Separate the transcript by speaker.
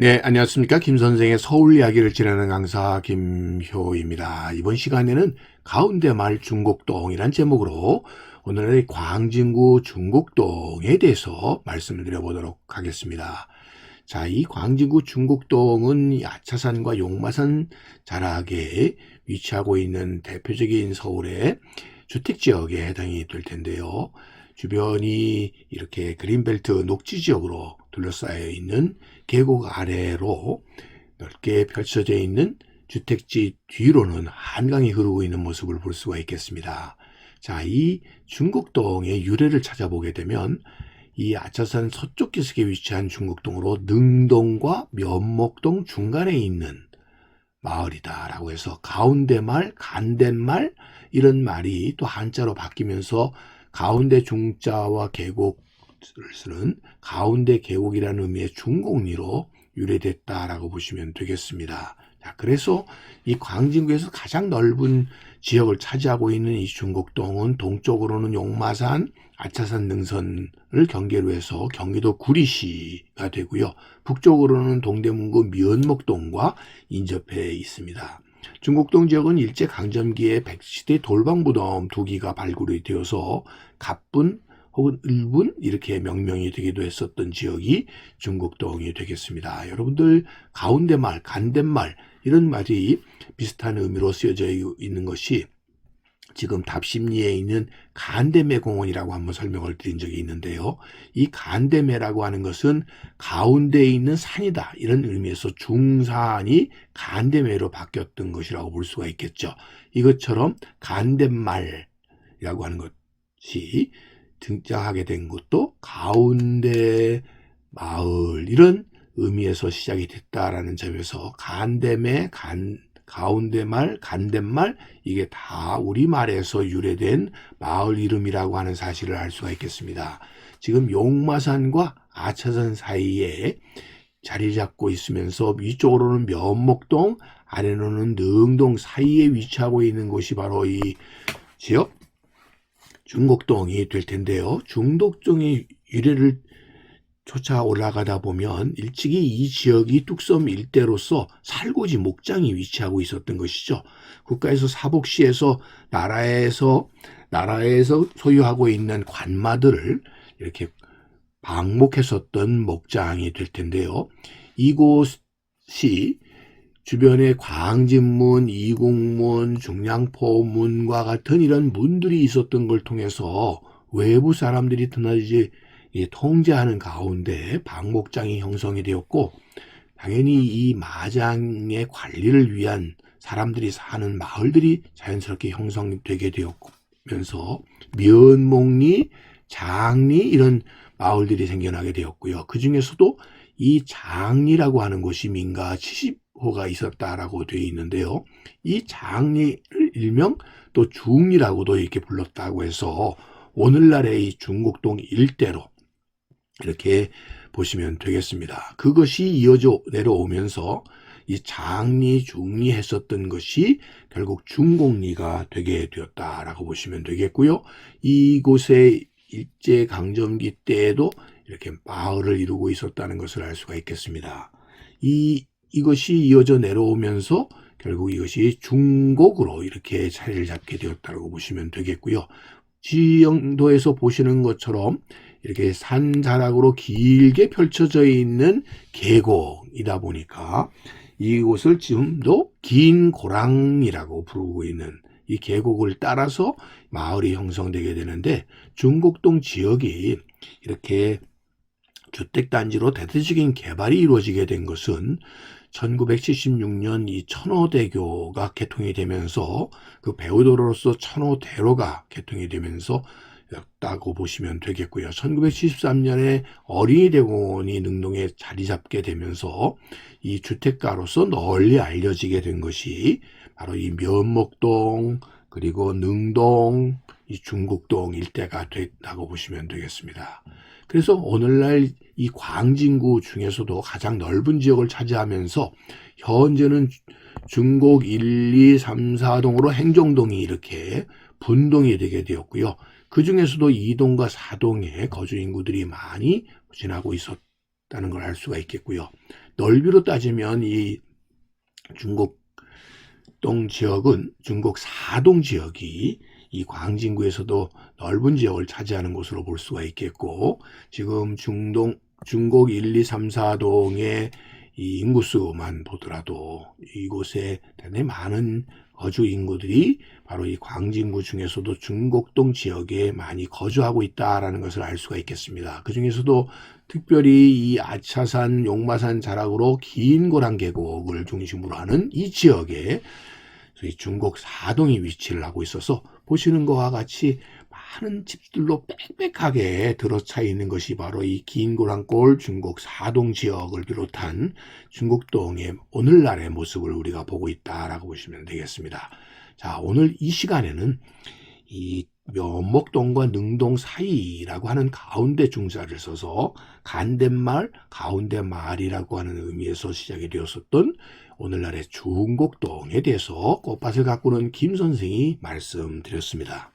Speaker 1: 네, 안녕하십니까. 김 선생의 서울 이야기를 진행하는 강사 김효입니다. 이번 시간에는 가운데 말 중곡동이란 제목으로 오늘의 광진구 중곡동에 대해서 말씀을 드려보도록 하겠습니다. 자, 이 광진구 중곡동은 아차산과 용마산 자락에 위치하고 있는 대표적인 서울의 주택지역에 해당이 될 텐데요. 주변이 이렇게 그린벨트 녹지 지역으로 둘러싸여 있는 계곡 아래로 넓게 펼쳐져 있는 주택지 뒤로는 한강이 흐르고 있는 모습을 볼 수가 있겠습니다. 자, 이 중곡동의 유래를 찾아보게 되면 이 아차산 서쪽 기슭에 위치한 중곡동으로 능동과 면목동 중간에 있는 마을이다라고 해서 가운데 말, 간덴말 이런 말이 또 한자로 바뀌면서 가운데 중자와 계곡을 쓰는 가운데 계곡이라는 의미의 중곡리로 유래됐다라고 보시면 되겠습니다. 자, 그래서 이 광진구에서 가장 넓은 지역을 차지하고 있는 이 중곡동은 동쪽으로는 용마산, 아차산 능선을 경계로 해서 경기도 구리시가 되고요. 북쪽으로는 동대문구 면목동과 인접해 있습니다. 중곡동 지역은 일제강점기에 백시대 돌방무덤 2기가 발굴이 되어서 갑분 혹은 을분 이렇게 명명이 되기도 했었던 지역이 중곡동이 되겠습니다. 여러분들 가운데말, 간덴말 이런 말이 비슷한 의미로 쓰여져 있는 것이 지금 답심리에 있는 간대매 공원이라고 한번 설명을 드린 적이 있는데요. 이 간대매라고 하는 것은 가운데에 있는 산이다 이런 의미에서 중산이 간대매로 바뀌었던 것이라고 볼 수가 있겠죠. 이것처럼 간대말이라고 하는 것이 등장하게 된 것도 가운데 마을 이런 의미에서 시작이 됐다라는 점에서 간대매, 가운데말, 간덴말 이게 다 우리말에서 유래된 마을 이름이라고 하는 사실을 알 수가 있겠습니다. 지금 용마산과 아차산 사이에 자리 잡고 있으면서 위쪽으로는 면목동, 아래로는 능동 사이에 위치하고 있는 곳이 바로 이 지역 중곡동이 될 텐데요. 중곡동의 유래를 쫓아 올라가다 보면 일찍이 이 지역이 뚝섬 일대로서 살고지 목장이 위치하고 있었던 것이죠. 국가에서 사복시에서 나라에서 소유하고 있는 관마들을 이렇게 방목했었던 목장이 될 텐데요. 이곳이 주변에 광진문, 이국문, 중량포문과 같은 이런 문들이 있었던 걸 통해서 외부 사람들이 드나들지 통제하는 가운데 방목장이 형성이 되었고 당연히 이 마장의 관리를 위한 사람들이 사는 마을들이 자연스럽게 형성되게 되었면서 면목리, 장리 이런 마을들이 생겨나게 되었고요. 그 중에서도 이 장리라고 하는 곳이 민가 70호가 있었다라고 되어 있는데요. 이 장리를 일명 또 중리라고도 이렇게 불렀다고 해서 오늘날의 이 중곡동 일대로 이렇게 보시면 되겠습니다. 그것이 이어져 내려오면서 이 장리, 중리 했었던 것이 결국 중곡리가 되게 되었다라고 보시면 되겠고요. 이곳에 일제강점기 때에도 이렇게 마을을 이루고 있었다는 것을 알 수가 있겠습니다. 이것이 이어져 내려오면서 결국 이것이 중곡으로 이렇게 자리를 잡게 되었다고 보시면 되겠고요. 지형도에서 보시는 것처럼 이렇게 산 자락으로 길게 펼쳐져 있는 계곡이다 보니까 이곳을 지금도 긴 고랑이라고 부르고 있는 이 계곡을 따라서 마을이 형성되게 되는데 중곡동 지역이 이렇게 주택단지로 대대적인 개발이 이루어지게 된 것은 1976년 이 천호대교가 개통이 되면서 그 배후도로로서 천호대로가 개통이 되면서 였다고 보시면 되겠고요. 1973년에 어린이대공원이 능동에 자리 잡게 되면서 이 주택가로서 널리 알려지게 된 것이 바로 이 면목동 그리고 능동, 이 중곡동 일대가 됐다고 보시면 되겠습니다. 그래서 오늘날 이 광진구 중에서도 가장 넓은 지역을 차지하면서 현재는 중곡 1, 2, 3, 4동으로 행정동이 이렇게 분동이 되게 되었고요. 그 중에서도 2동과 4동에 거주 인구들이 많이 지나고 있었다는 걸 알 수가 있겠고요. 넓이로 따지면 이 중곡동 지역은 중곡 4동 지역이 이 광진구에서도 넓은 지역을 차지하는 곳으로 볼 수가 있겠고, 지금 중곡 1, 2, 3, 4동의 이 인구수만 보더라도 이곳에 대단히 많은 거주 인구들이 바로 이 광진구 중에서도 중곡동 지역에 많이 거주하고 있다라는 것을 알 수가 있겠습니다. 그 중에서도 특별히 이 아차산, 용마산 자락으로 긴 고란 계곡을 중심으로 하는 이 지역에 중곡 4동이 위치를 하고 있어서 보시는 것과 같이 많은 집들로 빽빽하게 들어차 있는 것이 바로 이 긴 고란골 중곡 4동 지역을 비롯한 중곡동의 오늘날의 모습을 우리가 보고 있다라고 보시면 되겠습니다. 자, 오늘 이 시간에는 이 면목동과 능동 사이라고 하는 가운데 중자를 써서 간댓말, 가운데말이라고 하는 의미에서 시작이 되었었던 오늘날의 중곡동에 대해서 꽃밭을 가꾸는 김 선생이 말씀드렸습니다.